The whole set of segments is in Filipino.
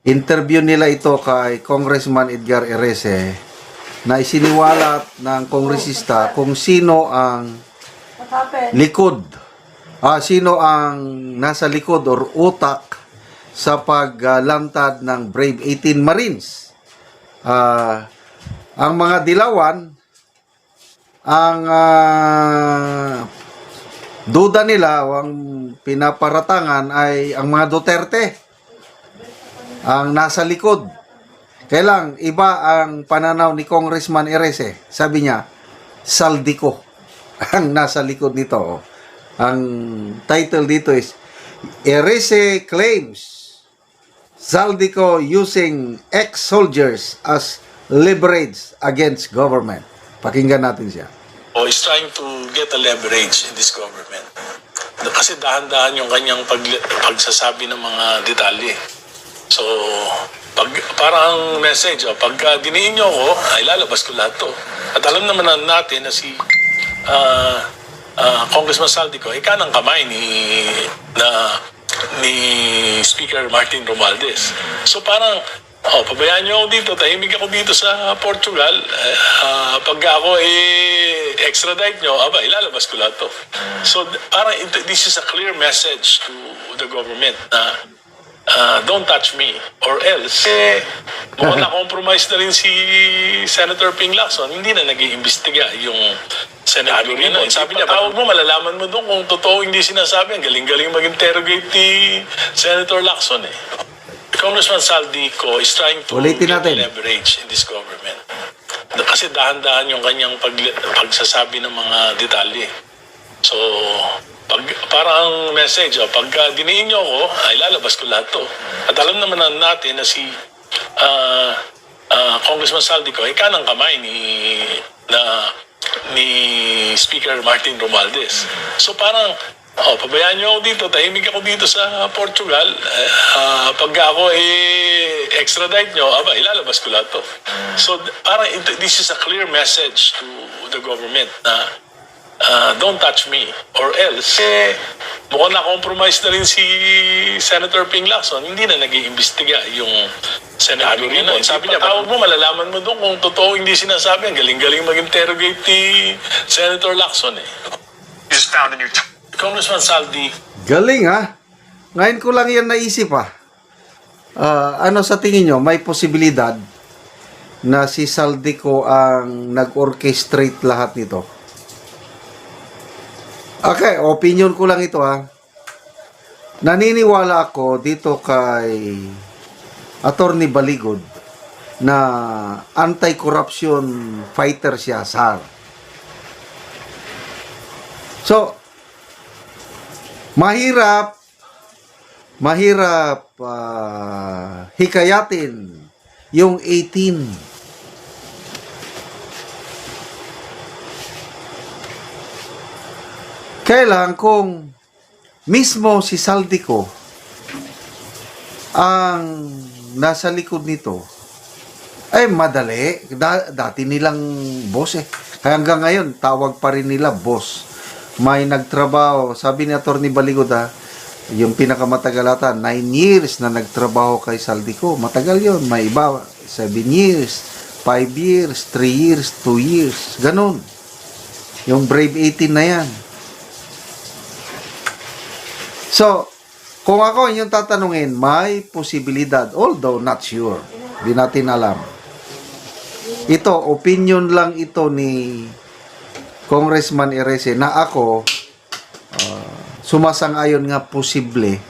interview nila ito kay Congressman Edgar Erese na isiniwalat ng kongresista kung sino ang likod, sino ang nasa likod or utak sa paglantad ng Brave 18 Marines. Ang mga dilawan, ang duda nila, ang pinaparatangan ay ang mga Duterte ang nasa likod. Kailang iba ang pananaw ni Congressman Erese. Sabi niya, Saldico ang nasa likod nito. Ang title dito is Erese claims Saldico using ex-soldiers as leverage against government. Pakinggan natin siya. Is trying to get a leverage in this government. Kasi dahan-dahan yung kanyang pagsasabi ng mga detalye. So, parang message, pagka diniin nyo ako, ay lalabas ko lahat to. At alam naman natin na si Congressman Saldico ay kanang kamay ni Speaker Martin Romualdez. So parang, pabayaan nyo ako dito, tahimik ako dito sa Portugal, pagka ako extradite nyo, ilalabas ko lahat to. So parang this is a clear message to the government na don't touch me or else mukhang na-compromise na rin si Senator Ping Lacson, hindi na nag-iimbestiga yung Senator Rino. Sabi niya, tawag mo, malalaman mo doon kung totoo hindi sinasabi. Ang galing-galing mag-interrogate ni Senator Lacson Congressman Saldico is trying to get leverage in this government. Kasi dahan-dahan yung kanyang pagsasabi ng mga detalye. So, parang message, pagka diniin nyo ako, ay lalabas ko lahat to. At alam naman natin na si Congressman Saldico ay kanang kamay ni Speaker Martin Romualdez. So parang, pabayaan nyo ako dito, tahimik ako dito sa Portugal, pagka ako extradite nyo, ilalabas ko lahat to. So parang this is a clear message to the government na don't touch me or else mukhang na-compromise na rin si Senator Ping Lacson, hindi na nag-iimbestiga yung Senator Rino. Sabi niya, tawag mo, malalaman mo doon kung totoo hindi sinasabi. Ang galing-galing mag-interrogate ni Senator Lacson Is found in your Congressman Saldi. Galing Ngayon ko lang yan naisip ano sa tingin nyo, may posibilidad na si Saldico ang nag-orchestrate lahat nito? Okay, opinion ko lang ito Naniniwala ako dito kay Attorney Baligod na anti-corruption fighter siya, SAR. So, mahirap hikayatin yung 18. Kailan kung mismo si Saldico ang nasa likod nito, ay madali. Dati nilang boss Hanggang ngayon, tawag pa rin nila boss. May nagtrabaho, sabi ni Atty. Baligod yung pinakamatagal 9 years na nagtrabaho kay Saldico. Matagal yon. May iba, 7 years, 5 years, 3 years, 2 years. Ganon. Yung Brave 18 na yan. So, kung ako yung tatanungin, may posibilidad, although not sure, di natin alam. Ito, opinion lang ito ni Congressman Erese na ako sumasang-ayon nga posible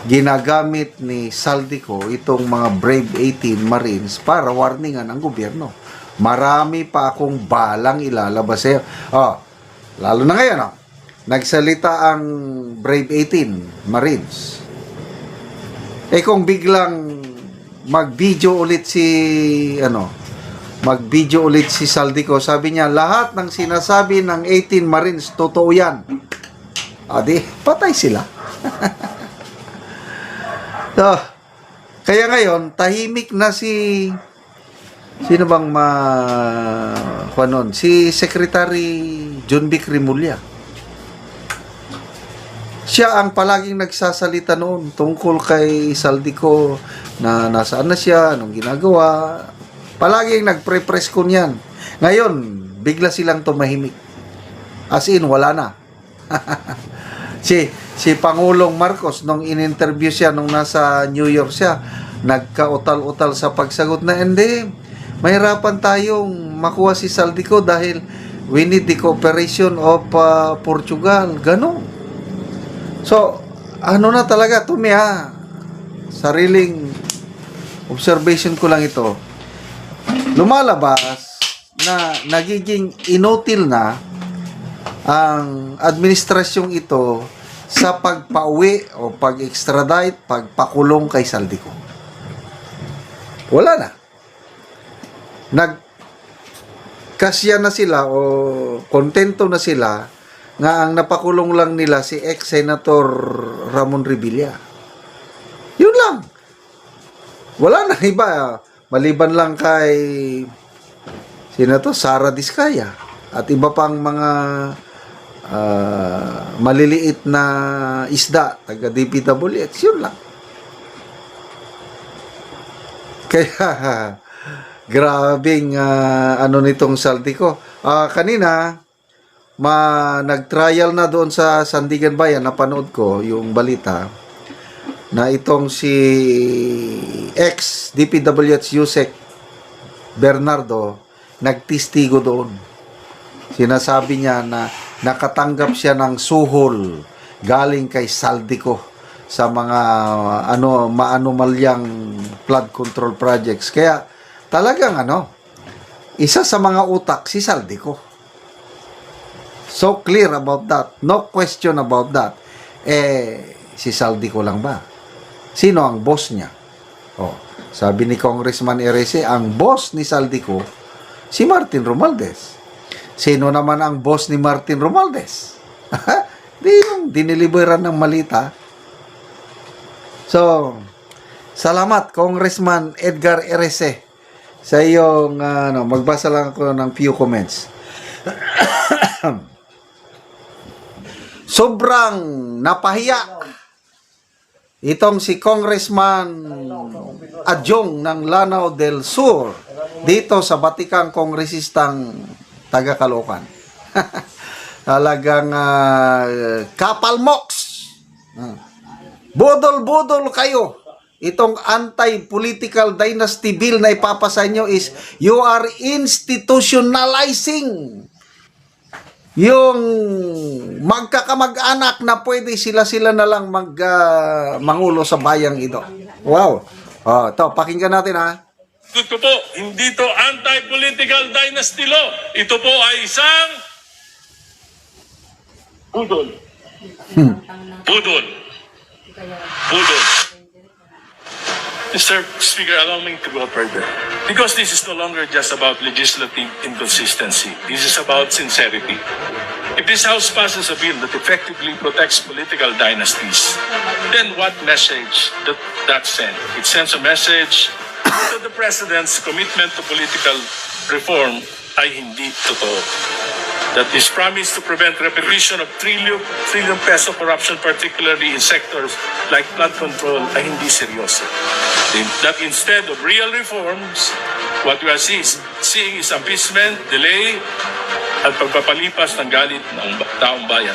ginagamit ni Saldico itong mga Brave 18 Marines para warningan ang gobyerno. Marami pa akong balang ilalabas sa'yo. Lalo na ngayon, nagsalita ang Brave 18 Marines. Kung biglang mag-video ulit si Saldico, sabi niya, lahat ng sinasabi ng 18 Marines, totoo yan. Di, patay sila. So, kaya ngayon, tahimik na si sino bang si Secretary John Vic Rimulya. Siya ang palaging nagsasalita noon tungkol kay Saldico na nasaan na siya, anong ginagawa. Palaging nagpre-press ko niyan. Ngayon, bigla silang tumahimik. As in, wala na. si Pangulong Marcos, nung in-interview siya, nung nasa New York siya, nagkautal-utal sa pagsagot na, hindi, mahirapan tayong makuha si Saldico dahil we need the cooperation of Portugal. Ganon. So, ano na talaga, sariling observation ko lang ito. Lumalabas na nagiging inutil na ang administrasyong ito sa pagpauwi o pag-extradite, pagpakulong kay Saldico. Wala na. Nagkasya na sila o kontento na sila nga ang napakulong lang nila si ex-senator Ramon Revilla. Yun lang. Wala na iba. Maliban lang kay Sara Diskaya at iba pang mga maliliit na isda, taga DPWH. Yun lang. Kaya grabing ano nitong Saldico. Kanina nag-trial na doon sa Sandigan Bayan, napanood ko yung balita na itong si ex-DPWH Yusek Bernardo nagtistigo doon. Sinasabi niya na nakatanggap siya ng suhol galing kay Saldico sa mga maanumalyang flood control projects. Kaya talagang isa sa mga utak si Saldico. So clear about that. No question about that. Si Saldico lang ba? Sino ang boss niya? Sabi ni Congressman Erese, ang boss ni Saldico, si Martin Romualdez. Sino naman ang boss ni Martin Romualdez? Di yung diniliberan ng malita. So, salamat Congressman Edgar Erese sa iyong, magbasa lang ako ng few comments. Sobrang napahiya itong si Congressman Adjong ng Lanao del Sur dito sa batikang kongresistang taga Caloocan. Talagang kapalmoks. Budol-budol kayo. Itong anti-political dynasty bill na ipapasa nyo is you are institutionalizing yung magkakamag-anak na pwede sila na lang mangulo sa bayang ito. Wow. Ito, pakinggan natin Ito po, hindi to anti-political dynasty law. Ito po ay isang budol. Budol. Budol. Mr. Speaker, allow me to go further. Because this is no longer just about legislative inconsistency. This is about sincerity. If this House passes a bill that effectively protects political dynasties, then what message that send? It sends a message that the President's commitment to political reform ay hindi totoo. That his promise to prevent repetition of trillion peso corruption, particularly in sectors like flood control, ay hindi seryoso. That instead of real reforms, what we are seeing is appeasement, delay, at pagpapalipas ng galit ng taong bayan.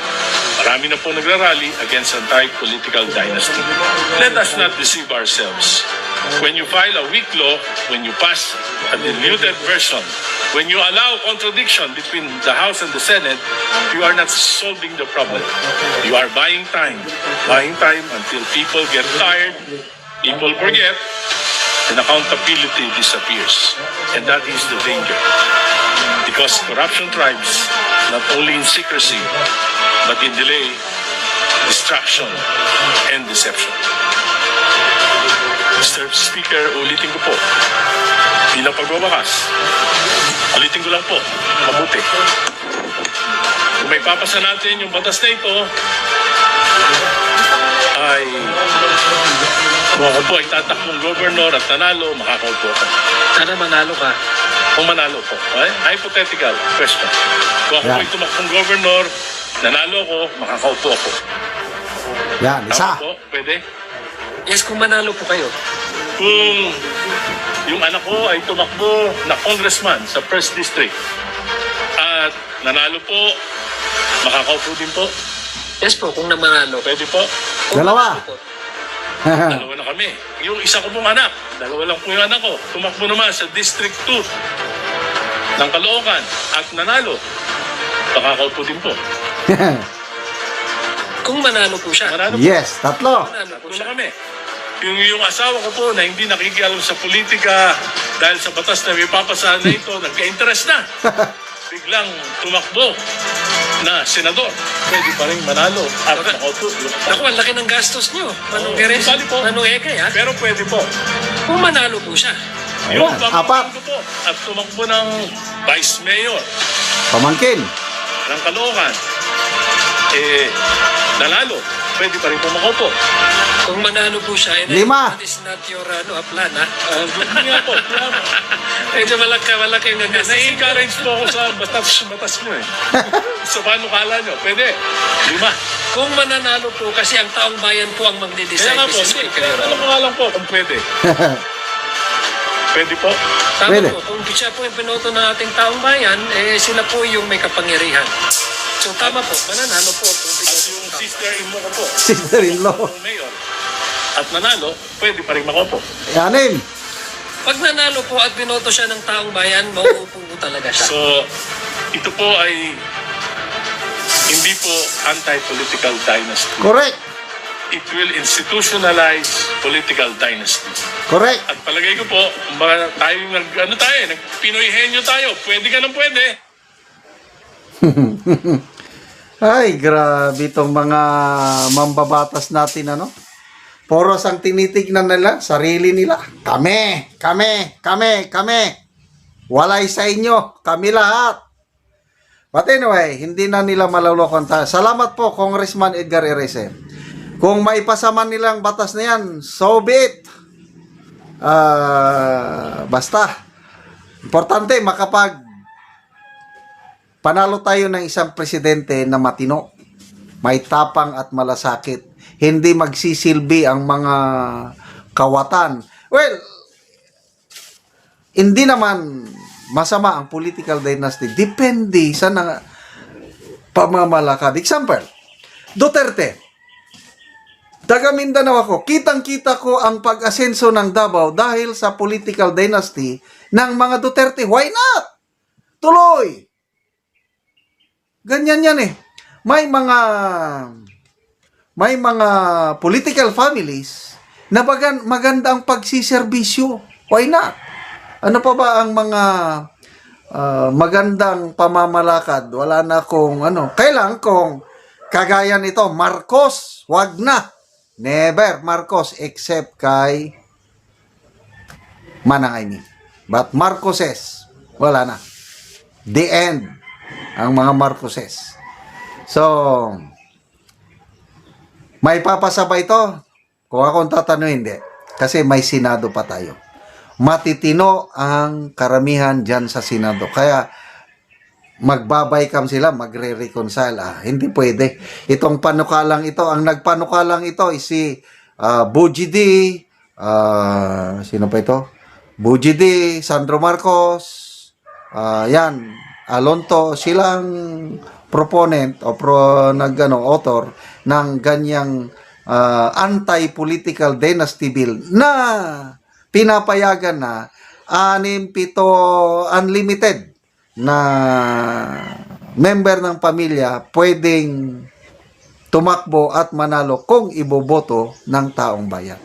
Marami na po nagrarally against anti-political dynasty. Let us not deceive ourselves. When you file a weak law, when you pass a diluted version, when you allow contradiction between the House and the Senate, you are not solving the problem. You are buying time until people get tired, people forget, and accountability disappears. And that is the danger. Because corruption thrives not only in secrecy, but in delay, distraction, and deception. Mr. Speaker, ulitin ko po, bilang pagbabakas, ulitin ko lang po, mabuti. Kung may papasa natin yung batas na ito, ay kung ako po ay tatakbong governor at nanalo, makakaupo ako. Sana manalo ka. Kung manalo po. Hypothetical question. Kung ako po ay tumakbong governor, nanalo ako, makakaupo ako. Yan, isa. Tama po, pwede. Yes, kung manalo po kayo. Kung yung anak ko ay tumakbo na congressman sa 1st District at nanalo po, makakaupo din po. Yes po, kung manalo. Pwede po. Kung Dalawa. manalo po. Dalawa na kami. Yung isa ko pong anak, dalawa lang po yung anak ko. Tumakbo naman sa District 2 ng Caloocan at nanalo. Makakaupo din po. Kung manalo po siya. Manalo po. Yes, tatlo. Manalo po Tatlo siya. na kami. Yung asawa ko po na hindi nakikialam sa politika dahil sa batas na may papasahan na ito, nagka-interest na. Biglang tumakbo na senador. Pwede pa rin manalo at makaupo. Naku, ang laki ng gastos nyo. Manong Geres, Bali po. Manong Ekay, ha? Pero pwede po. Kung manalo po siya. Yung Ayan, pamangkin apat. ko po at tumakbo ng vice mayor Pamangkin. ng Caloocan, nanalo. Pwede pa rin po makaupo. Kung manalo po siya, Lima. that is not your plan, ha? Hindi nga po. Medyo malaki ang gagastos. Na-encourage po ako sa batas nyo eh. So paano kala nyo? Pwede. 5. Kung mananalo po, kasi ang taong bayan po ang Kaya magde-decide. nga po, Mrs. Speaker, Your alam Honor. ko nga lang po kung pwede. Pwede po. Tama Pwede. po, kung siya po yung pinoto ng ating taong bayan, sila po yung may kapangyarihan. So tama po, mananalo po. Kung At binoto yung ng tao. sister-in-law ko po, Sister-in-law. yung mayor, at nanalo, pwede pa rin makaupo. Anim. Pag nanalo po at binoto siya ng taong bayan, mauupo po talaga siya. So, ito po ay hindi po anti-political dynasty. Correct. It will institutionalize political dynasty. Correct. At palagay ko po, baka tayo nag-Pinoy henyo tayo. Pwede ka ng pwede. Ay, grabe itong mga mambabatas natin, ano? Poros ang tinitignan nila, sarili nila. Kami. Walay sa inyo, kami lahat. But anyway, hindi na nila malulokon tayo. Salamat po, Congressman Edgar Erese. Kung maipasaman nilang batas na yan, so be it. Basta, importante panalo tayo ng isang presidente na matino, may tapang at malasakit. Hindi magsisilbi ang mga kawatan. Well, hindi naman masama ang political dynasty. Depende sa pamamalakad. Example, Duterte. Taga Mindanao ako. Kitang-kita ko ang pag-asenso ng Davao dahil sa political dynasty ng mga Duterte. Why not? Tuloy. Ganyan yan eh. May mga political families na maganda ang pagsiservisyo. Why not? Ano pa ba ang mga magandang pamamalakad? Wala na kung ano. Kailang kung kagaya nito, Marcos, wag na. Never Marcos except kay Manang Aimee. But Marcoses, wala na. The end. Ang mga Marcoses. So, may papasabay to? Kung akong tatanungin, hindi. Kasi may Senado pa tayo. Matitino ang karamihan dyan sa Senado. Kaya, magbabaykam sila, magre-reconcile. Hindi pwede. Itong panukalang ito, ang nagpanukalang ito is si Bujidi, sino pa ito? Bujidi, Sandro Marcos, yan, Alonto, silang proponent o author ng ganyang anti-political dynasty bill na pinapayagan na 6, 7 unlimited na member ng pamilya pwedeng tumakbo at manalo kung iboboto ng taong bayan.